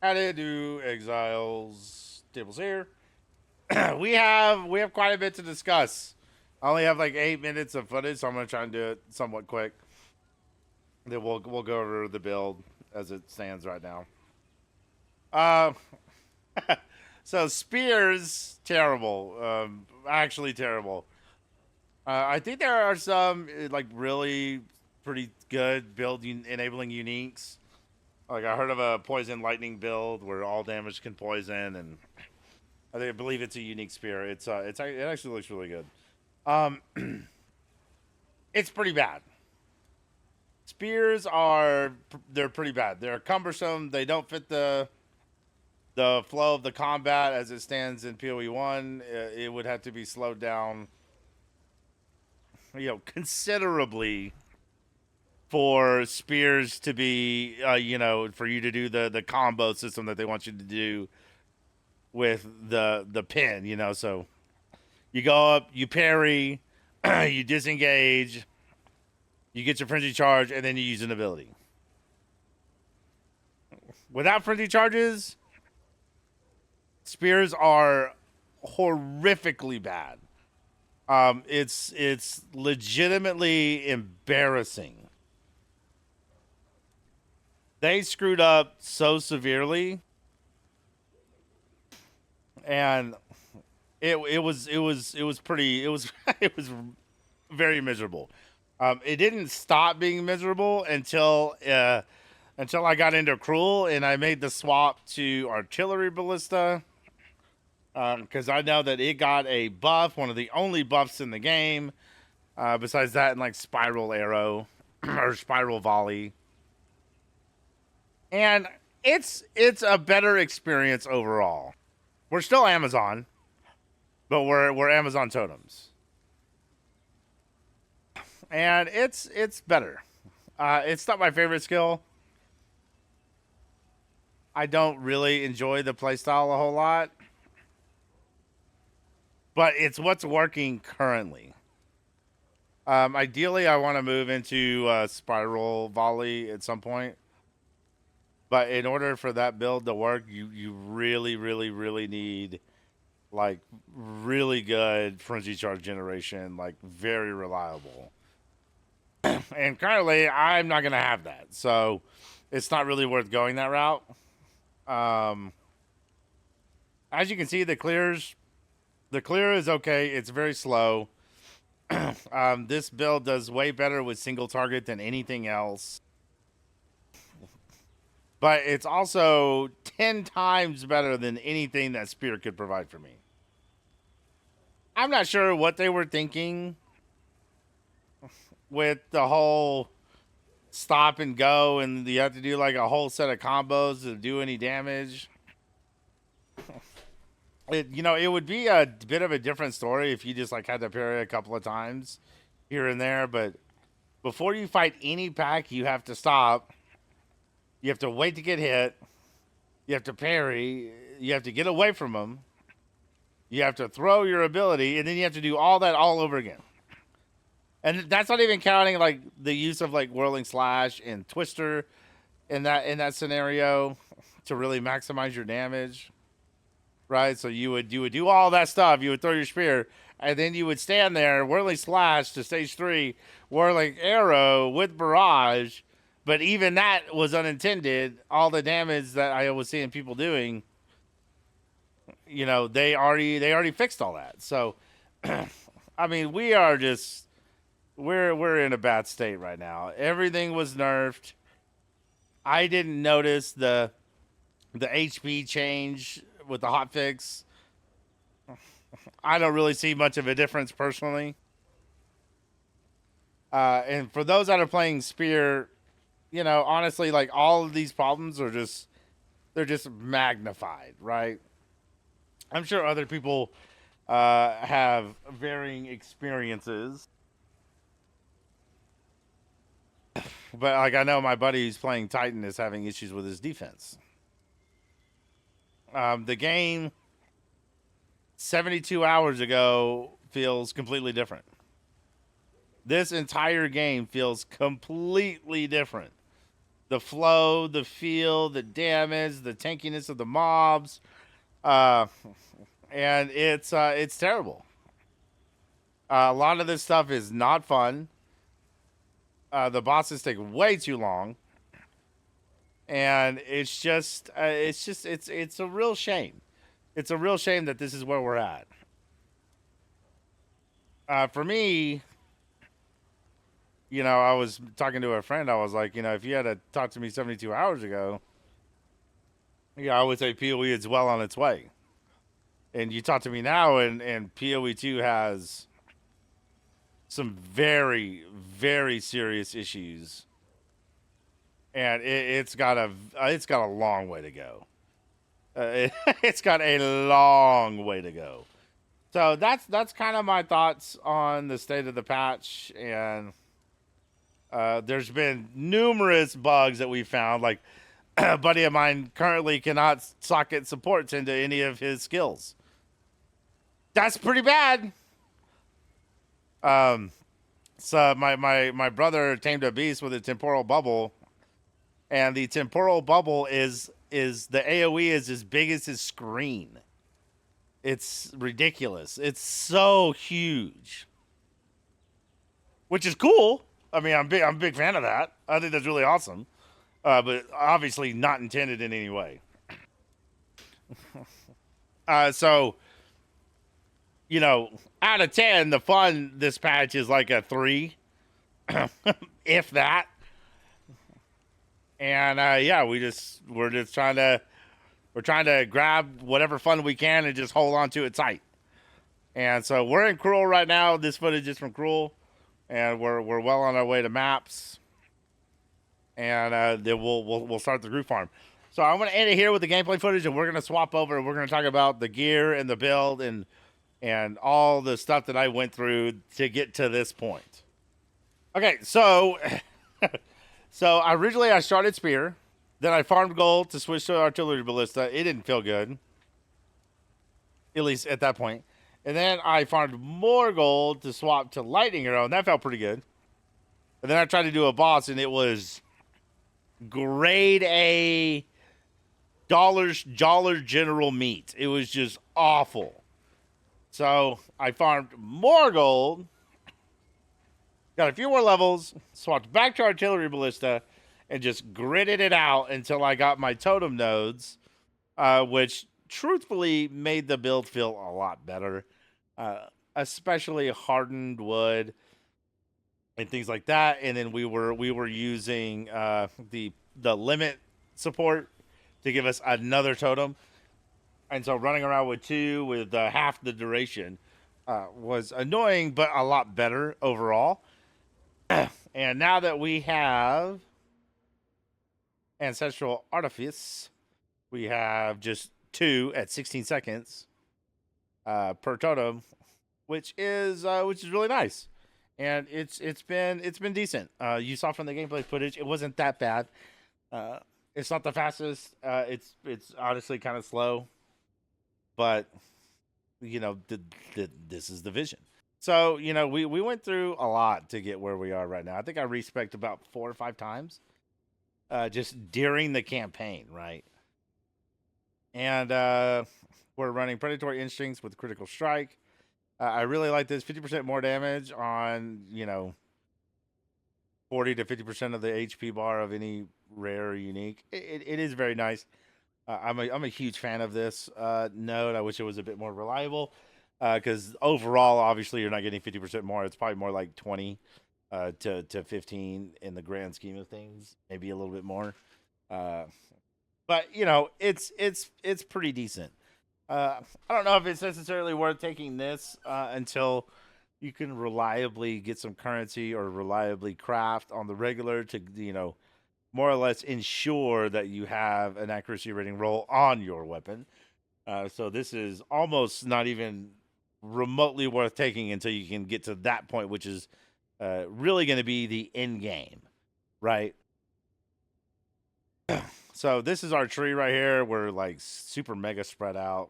How to do Exiles tables here. we have quite a bit to discuss. I only have like 8 minutes of footage, so I'm gonna try and do it somewhat quick. Then we'll go over the build as it stands right now. Uh, so spears terrible, actually terrible. I think there are some like really pretty good build enabling uniques. Like I heard of a poison lightning build where all damage can poison, and I believe it's a unique spear. It actually looks really good. Um, it's pretty bad. Spears are they're pretty bad. They're cumbersome. They don't fit the flow of the combat as it stands in PoE 1. It would have to be slowed down, considerably for spears to be, for you to do the combo system that they want you to do with the pin. So you go up, you parry, you disengage, you get your frenzy charge, and then you use an ability. Without frenzy charges, spears are horrifically bad. It's legitimately embarrassing. They screwed up so severely, and it was pretty, it was very miserable. It didn't stop being miserable until I got into Cruel and I made the swap to Artillery Ballista, because I know that it got a buff, one of the only buffs in the game, besides that and like Spiral Arrow or Spiral Volley, and it's a better experience overall. We're still Amazon, but we're Amazon totems, and it's better. It's not my favorite skill. I don't really enjoy the playstyle a whole lot, but it's what's working currently. Ideally, I want to move into Spiral Volley at some point, but in order for that build to work, you really, really, really need like really good frenzy charge generation, like very reliable. And currently, I'm not gonna have that, so it's not really worth going that route. Um, as you can see, the clear is okay. It's very slow. This build does way better with single target than anything else, but it's also 10 times better than anything that Spear could provide for me. I'm not sure what they were thinking with the whole stop and go, and you have to do like a whole set of combos to do any damage. It would be a bit of a different story if you just like had to parry a couple of times here and there, but before you fight any pack, you have to stop. You have to wait to get hit. You have to parry. You have to get away from them. You have to throw your ability, and then you have to do all that all over again. And that's not even counting like the use of like whirling slash and twister in that scenario to really maximize your damage, right? So you would do all that stuff. You would throw your spear, and then you would stand there whirling slash to stage 3, whirling arrow with barrage. But even that was unintended. All the damage that I was seeing people doing, they already fixed all that. So, I mean, we're in a bad state right now. Everything was nerfed. I didn't notice the HP change with the hotfix. I don't really see much of a difference personally. And for those that are playing Spear, honestly, like all of these problems they're just magnified, right? I'm sure other people have varying experiences, but like I know my buddy who's playing Titan is having issues with his defense. The game 72 hours ago feels completely different. This entire game feels completely different the flow, the feel, the damage, the tankiness of the mobs, uh, and it's terrible. A lot of this stuff is not fun. The bosses take way too long, and it's a real shame. It's a real shame that this is where we're at. For me, I was talking to a friend. I was like, if you had to talk to me 72 hours ago, yeah, I would say PoE is well on its way. And you talk to me now, and PoE 2 has some very, very serious issues, and it's got a long way to go. It's got a long way to go. So that's kind of my thoughts on the state of the patch, and there's been numerous bugs that we found. Like a buddy of mine currently cannot socket supports into any of his skills. That's pretty bad. Um, so my brother tamed a beast with a temporal bubble, and the temporal bubble is the AOE is as big as his screen. It's ridiculous. It's so huge, which is cool. I mean, I'm a big fan of that. I think that's really awesome, but obviously not intended in any way. So out of 10, the fun this patch is like a 3, if that. And yeah, we're just trying to grab whatever fun we can and just hold on to it tight. And so we're in Cruel right now. This footage is from Cruel, and we're well on our way to maps. And then we'll start the group farm. So I'm gonna end it here with the gameplay footage, and we're gonna swap over and we're gonna talk about the gear and the build and all the stuff that I went through to get to this point. Okay, so so originally I started Spear, then I farmed gold to switch to Artillery Ballista. It didn't feel good, at least at that point. And then I farmed more gold to swap to Lightning Arrow, and that felt pretty good. And then I tried to do a boss, and it was grade A dollar general meat. It was just awful. So I farmed more gold, got a few more levels, swapped back to Artillery Ballista, and just gritted it out until I got my totem nodes, which truthfully made the build feel a lot better, especially hardened wood and things like that. And then we were using the limit support to give us another totem, and so running around with 2 with half the duration was annoying, but a lot better overall. And now that we have Ancestral Artifice, we have just 2 at 16 seconds per totem, which is really nice, and it's been decent. You saw from the gameplay footage, it wasn't that bad. It's not the fastest. It's honestly kind of slow, but this is the vision. So we went through a lot to get where we are right now. I think I respec'd about 4 or 5 times, just during the campaign, right? And we're running Predatory Instincts with Critical Strike. I really like this. 50% more damage on 40 to 50% of the HP bar of any rare or unique. It is very nice. I'm a huge fan of this node. I wish it was a bit more reliable, because overall, obviously, you're not getting 50% more. It's probably more like 20 to 15 in the grand scheme of things, maybe a little bit more. But it's pretty decent. I don't know if it's necessarily worth taking this until you can reliably get some currency or reliably craft on the regular to more or less ensure that you have an accuracy rating roll on your weapon. So this is almost not even remotely worth taking until you can get to that point, which is really going to be the end game, right? So this is our tree right here. We're like super mega spread out.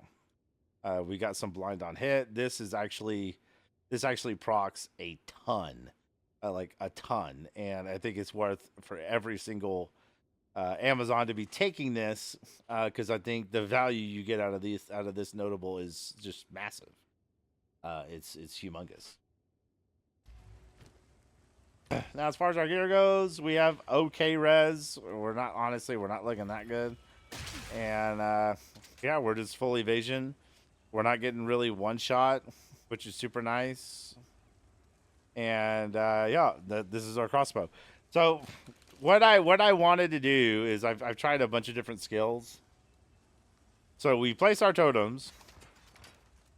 We got some blind on hit. This actually procs a ton, like a ton, and I think it's worth for every single Amazon to be taking this because I think the value you get out of this notable is just massive. It's humongous. Now, as far as our gear goes, we have okay res. We're not looking that good, and yeah, we're just full evasion. We're not getting really one shot, which is super nice. And yeah, this is our crossbow. So what I wanted to do is I've tried a bunch of different skills. So we place our totems,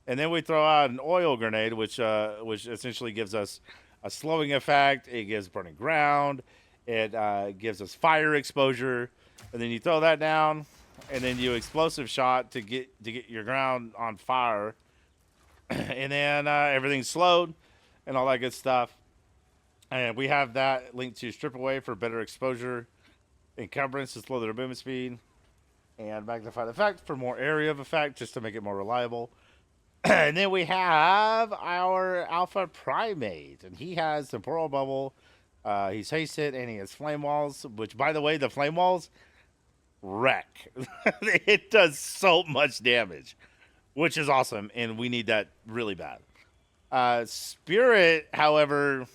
and then we throw out an oil grenade, which essentially gives us a slowing effect. It gives burning ground. It gives us fire exposure, and then you throw that down, and then you explosive shot to get your ground on fire, and then everything's slowed and all that good stuff. And we have that linked to strip away for better exposure, encumbrance to slow their movement speed, and magnified effect for more area of effect just to make it more reliable. And then we have our Alpha Primate, and he has Temporal Bubble. He's hasted, and he has Flame Walls, which, by the way, the Flame Walls wreck. It does so much damage, which is awesome, and we need that really bad. Spirit, however,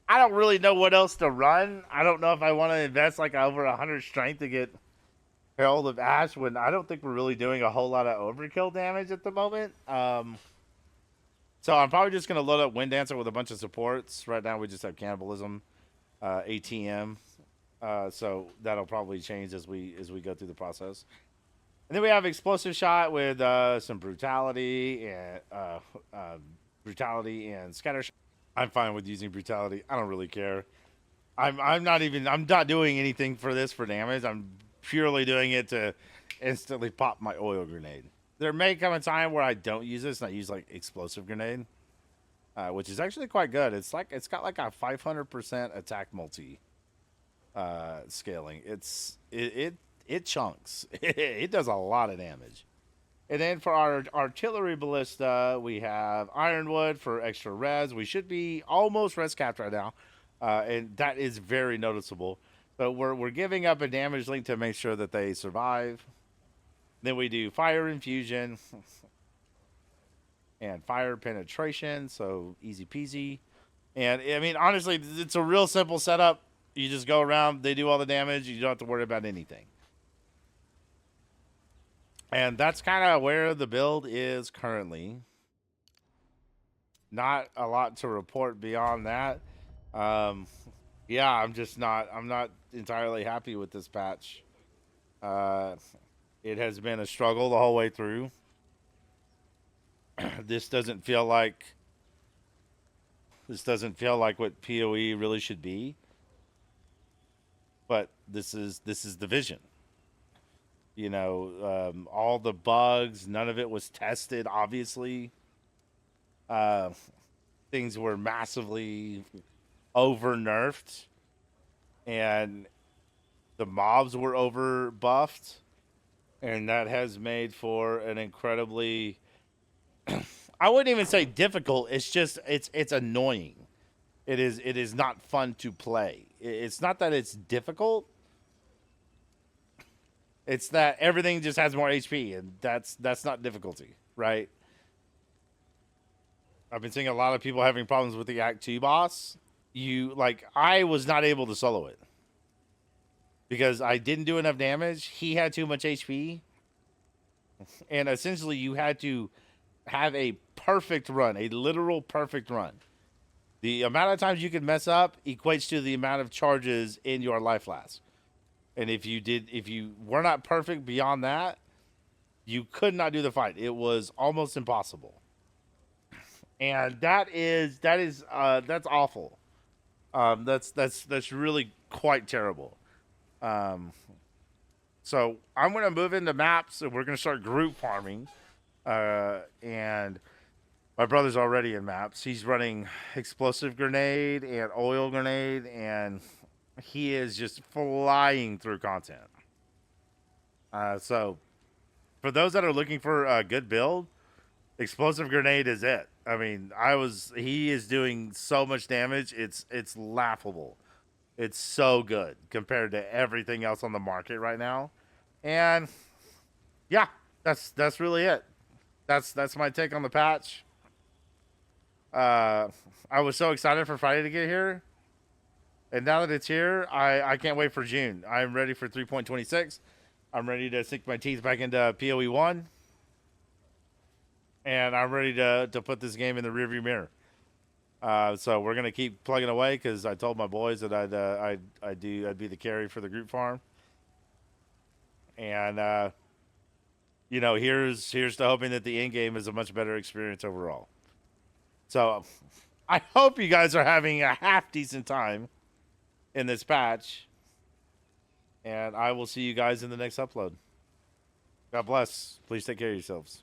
I don't really know what else to run. I don't know if I want to invest like over 100 strength to get Herald of Ash when I don't think we're really doing a whole lot of overkill damage at the moment. So I'm probably just going to load up Wind Dancer with a bunch of supports. Right now we just have Cannibalism, ATM. So that'll probably change as we go through the process. And then we have Explosive Shot with some Brutality and Scatter Shot. I'm fine with using Brutality. I don't really care. I'm not doing anything for this for damage. I'm purely doing it to instantly pop my oil grenade. There may come a time where I don't use this and I use like Explosive Grenade, which is actually quite good. It's got like a 500% attack multi scaling. It chunks. It does a lot of damage. And then for our artillery ballista, we have Ironwood for extra res. We should be almost res capped right now, and that is very noticeable. So we're giving up a damage link to make sure that they survive. Then we do fire infusion and fire penetration, so easy peasy. And I mean, honestly, it's a real simple setup. You just go around, they do all the damage. You don't have to worry about anything. And that's kind of where the build is currently. Not a lot to report beyond that. Yeah, I'm not entirely happy with this patch. It has been a struggle the whole way through. This doesn't feel like what PoE really should be. But this is the vision. You know, all the bugs, none of it was tested, obviously. Things were massively over nerfed, and the mobs were over buffed, and that has made for an incredibly I wouldn't even say difficult. It's just it's annoying. It is not fun to play. It's not that it's difficult. It's that everything just has more HP, and that's not difficulty, right? I've been seeing a lot of people having problems with the Act 2 boss. I was not able to solo it because I didn't do enough damage. He had too much HP, and essentially you had to have a perfect run, a literal perfect run. The amount of times you could mess up equates to the amount of charges in your life flask. And if you were not perfect beyond that, you could not do the fight. It was almost impossible. And that's awful. That's really quite terrible. So I'm gonna move into maps, and we're gonna start group farming. And my brother's already in maps. He's running explosive grenade and oil grenade, and he is just flying through content. So for those that are looking for a good build, explosive grenade is it. I mean, he is doing so much damage. It's laughable. It's so good compared to everything else on the market right now. And yeah, that's really it. That's my take on the patch. Uh, I was so excited for Friday to get here, and now that it's here, I can't wait for June. I'm ready for 3.26. I'm ready to sink my teeth back into PoE 1, and I'm ready to put this game in the rearview mirror. So we're gonna keep plugging away because I told my boys that I'd be the carry for the group farm, and here's to hoping that the end game is a much better experience overall. So I hope you guys are having a half decent time in this patch, and I will see you guys in the next upload. God bless. Please take care of yourselves.